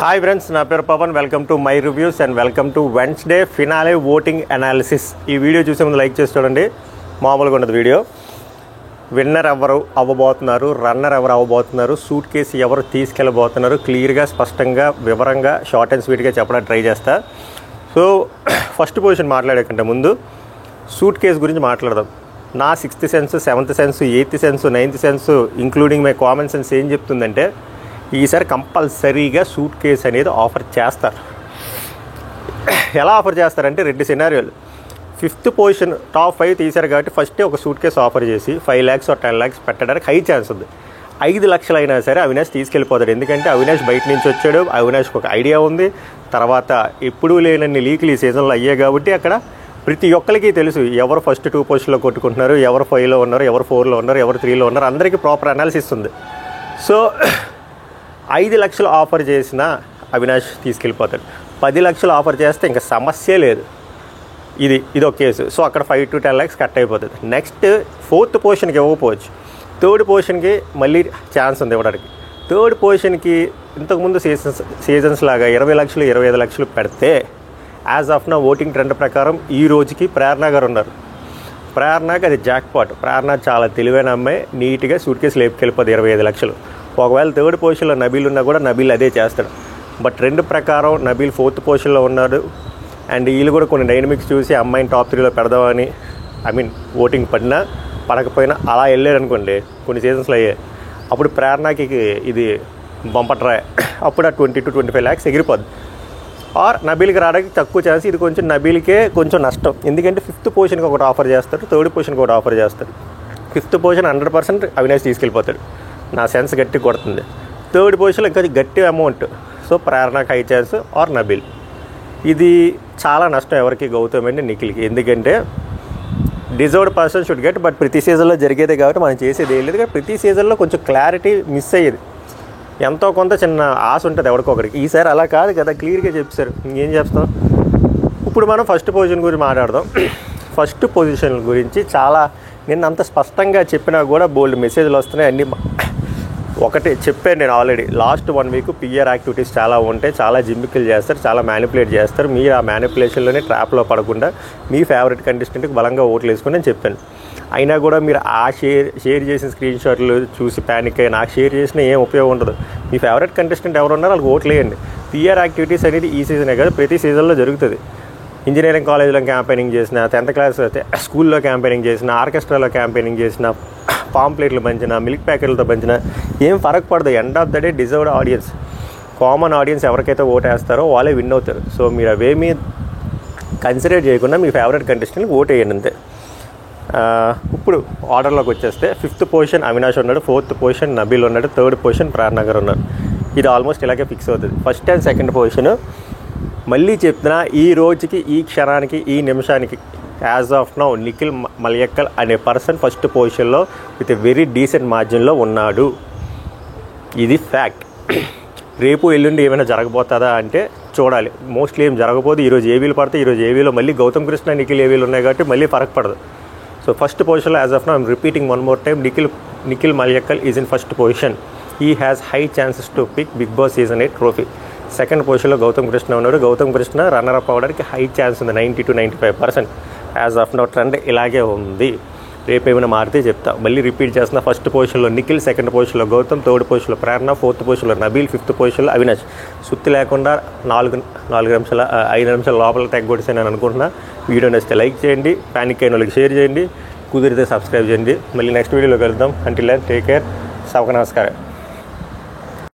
Hi friends, నా పేరు Pavan. Welcome to my reviews and welcome to Wednesday finale voting analysis. ఈ video చూసే ముందు లైక్ చేసి చూడండి. మామూలుగా ఉండదు వీడియో. విన్నర్ ఎవరు అవ్వబోతున్నారు, రన్నర్ ఎవరు అవ్వబోతున్నారు, సూట్ కేసు ఎవరు తీసుకెళ్ళబోతున్నారు, క్లియర్గా స్పష్టంగా వివరంగా షార్ట్ అండ్ స్వీట్గా చెప్పడానికి ట్రై చేస్తా. సో ఫస్ట్ పొజిషన్ మాట్లాడే కంటే ముందు సూట్ కేసు గురించి మాట్లాడదాం. నా 6th sense, 7th sense, 8th sense, 9th sense including my common sense ఏం చెప్తుందంటే ఈసారి కంపల్సరీగా సూట్ కేస్ అనేది ఆఫర్ చేస్తారు. ఎలా ఆఫర్ చేస్తారంటే 2 సినారియోలు. 5th పొజిషన్ టాప్ 5 తీశారు కాబట్టి ఫస్టే ఒక సూట్ కేసు ఆఫర్ చేసి 5 lakhs or 10 lakhs పెట్టడానికి హై ఛాన్స్ ఉంది. 5 లక్షలు అయినా సరే అవినాష్ తీసుకెళ్ళిపోతాడు. ఎందుకంటే అవినాష్ బయట నుంచి వచ్చాడు, అవినాష్కి ఒక ఐడియా ఉంది. తర్వాత ఎప్పుడూ లేనన్ని లీకులు ఈ సీజన్లో అయ్యాయి కాబట్టి అక్కడ ప్రతి ఒక్కరికి తెలుసు ఎవరు ఫస్ట్ 2 పొజిషన్లో కొట్టుకుంటున్నారు, ఎవరు 5లో ఉన్నారు, ఎవరు 4లో ఉన్నారు, ఎవరు 3లో ఉన్నారు, అందరికీ ప్రాపర్ అనాలిసిస్ ఉంది. సో 5 లక్షలు ఆఫర్ చేసినా అవినాష్ తీసుకెళ్ళిపోతాడు. 10 లక్షలు ఆఫర్ చేస్తే ఇంకా సమస్యే లేదు. ఇది ఒక కేసు. సో అక్కడ 5 to 10 lakhs కట్ అయిపోతుంది. నెక్స్ట్ 4th పొజిషన్కి ఇవ్వకపోవచ్చు. 3rd పొజిషన్కి మళ్ళీ ఛాన్స్ ఉంది ఇవ్వడానికి. 3rd పొజిషన్కి ఇంతకుముందు సీజన్స్ లాగా 20 లక్షలు 25 లక్షలు పెడితే యాజ్ ఆఫ్ నా ఓటింగ్ ట్రెండ్ ప్రకారం ఈ రోజుకి ప్రేరణ గారు ఉన్నారు. ప్రేరణకి అది జాక్పాట్. ప్రేరణ చాలా తెలివైన అమ్మాయి, నీట్గా సూట్ కేసు లేపుకెళ్ళిపోతుంది 25 లక్షలు. ఒకవేళ 3rd పొజిషన్లో నబీల్ ఉన్నా కూడా నబీల్ అదే చేస్తాడు. బట్ ట్రెండ్ ప్రకారం నబీల్ 4th పొజిషన్లో ఉన్నాడు. అండ్ వీళ్ళు కూడా కొన్ని డైనమిక్స్ చూసి అమ్మాయిని టాప్ 3లో పెడదామని ఓటింగ్ పడినా పడకపోయినా అలా వెళ్ళాడు అనుకోండి. కొన్ని సీజన్స్లో అయ్యాయి. అప్పుడు ప్రేరణకి ఇది బంపట్రాయ్. అప్పుడు ఆ 20 to 25 lakhs ఎగిరిపోద్ది. ఆర్ నబీల్కి రావడానికి తక్కువ ఛాన్స్. ఇది కొంచెం నబీల్కే కొంచెం నష్టం. ఎందుకంటే 5th పొజిషన్కి ఒకటి ఆఫర్ చేస్తాడు, 3rd పొజిషన్కి ఒకటి ఆఫర్ చేస్తాడు. 5th position 100% Avinash తీసుకెళ్ళిపోతాడు. నా సెన్స్ గట్టి కొడుతుంది. 3rd పొజిషన్లో ఇంకా గట్టి అమౌంట్. సో ప్రేరణకి హై ఛాన్స్ ఆర్ నబీల్. ఇది చాలా నష్టం ఎవరికి, గౌతమ్ అండ్ నిఖిల్కి. ఎందుకంటే deserved person should get. But ప్రతి సీజన్లో జరిగేదే కాబట్టి మనం చేసేది ఏం లేదు. కానీ ప్రతి సీజన్లో కొంచెం క్లారిటీ మిస్ అయ్యేది. ఎంతో కొంత చిన్న ఆశ ఉంటుంది ఎవరికొకరికి. ఈసారి అలా కాదు కదా, క్లియర్గా చెప్పారు. ఇంకేం చేస్తాం. ఇప్పుడు మనం ఫస్ట్ పొజిషన్ గురించి మాట్లాడదాం. ఫస్ట్ పొజిషన్ గురించి చాలా నేను అంత స్పష్టంగా చెప్పినా కూడా బోల్డ్ మెసేజ్లు వస్తున్నాయి. అన్నీ ఒకటి చెప్పాను నేను already. Last 1 week PR activities చాలా ఉంటాయి, చాలా జిమ్మికలు చేస్తారు, చాలా మ్యానిపులేట్ చేస్తారు. మీరు ఆ మ్యానిపులేషన్లోనే ట్రాప్లో పడకుండా మీ ఫేవరెట్ కంటెస్టెంట్కి బలంగా ఓట్లు వేసుకుని నేను చెప్పాను. అయినా కూడా మీరు ఆ షేర్ చేసిన స్క్రీన్ షాట్లు చూసి ప్యానిక్ అయ్యి నాకు షేర్ చేసిన ఏం ఉపయోగం ఉండదు. మీ ఫేవరెట్ కంటెస్టెంట్ ఎవరు ఉన్నారో వాళ్ళకి ఓట్లు వేయండి. పిఆర్ యాక్టివిటీస్ అనేది ఈ సీజనే కాదు, ప్రతి సీజన్లో జరుగుతుంది. ఇంజనీరింగ్ కాలేజ్లో క్యాంపెయినింగ్ చేసిన, 10th క్లాస్ స్కూల్లో క్యాంపెయినింగ్ చేసిన, ఆర్కెస్ట్రాలో క్యాంపెయినింగ్ చేసిన, పాంప్లెట్లు పంచిన, మిల్క్ ప్యాకెట్లతో పంచిన ఏం ఫరక్ పడదు. End of the day deserved audience, common audience ఎవరికైతే ఓటు వేస్తారో వాళ్ళే విన్ అవుతారు. సో మీరు అవేమీ కన్సిడర్ చేయకుండా మీ ఫేవరెట్ కంటెస్టెంట్కి ఓటు వేయండి అంతే. ఇప్పుడు ఆర్డర్లోకి వచ్చేస్తే 5th పొజిషన్ అవినాష్ ఉన్నాడు, 4th పొజిషన్ నబీల్ ఉన్నాడు, 3rd పొజిషన్ ప్రేరణ గారు ఉన్నారు. ఇది ఆల్మోస్ట్ ఇలాగే ఫిక్స్ అవుతుంది. ఫస్ట్ అండ్ సెకండ్ పొజిషన్ మళ్ళీ చెప్తున్నా, ఈ రోజుకి, ఈ క్షణానికి, ఈ నిమిషానికి as of now Nikhil Maliyakkal అనే పర్సన్ ఫస్ట్ పొజిషన్లో విత్ వెరీ డీసెంట్ మార్జిన్లో ఉన్నాడు. ఇది ఫ్యాక్ట్. రేపు ఎల్లుండి ఏమైనా జరగబోతుందా అంటే చూడాలి. మోస్ట్లీ ఏం జరగబోదు. ఈరోజు ఏవీలు పడితే ఈరోజు ఏవీలో మళ్ళీ గౌతమ్ కృష్ణ నిఖిల్ ఏవీలు ఉన్నాయి కాబట్టి మళ్ళీ ఫరక్ పడదు. సో ఫస్ట్ పొజిషన్లో as of now I'm repeating 1 more time, Nikhil Malayakkal is in first position. He has high chances to pick Bigg Boss season 8 trophy. Second పొజిషన్లో గౌతమ్ కృష్ణ ఉన్నాడు. గౌతమ్ కృష్ణ రన్నర్ అప్ అవ్వడానికి హై ఛాన్స్ ఉంది, 90 to 95%. As of now trend ఇలాగే ఉంది. రేపు ఏమైనా మారితే చెప్తా. మళ్ళీ రిపీట్ చేస్తున్నా. ఫస్ట్ పొజిషన్లో నిఖిల్, సెకండ్ పొజిషన్లో గౌతమ్, 3rd పొజిషన్లో ప్రేరణ, 4th పొజిషన్లో నబీల్, 5th పొజిషన్లో అవినాష్. సుత్తి లేకుండా 5 నిమిషాల లోపల తెగొడిసాను నేను అనుకుంటున్నా. వీడియో నచ్చితే లైక్ చేయండి, ప్యానిక్ అయిన వాళ్ళకి షేర్ చేయండి, కుదిరితే సబ్స్క్రైబ్ చేయండి. మళ్ళీ నెక్స్ట్ వీడియోలో కలుద్దాం. Until then take care. సభకు నమస్కారం.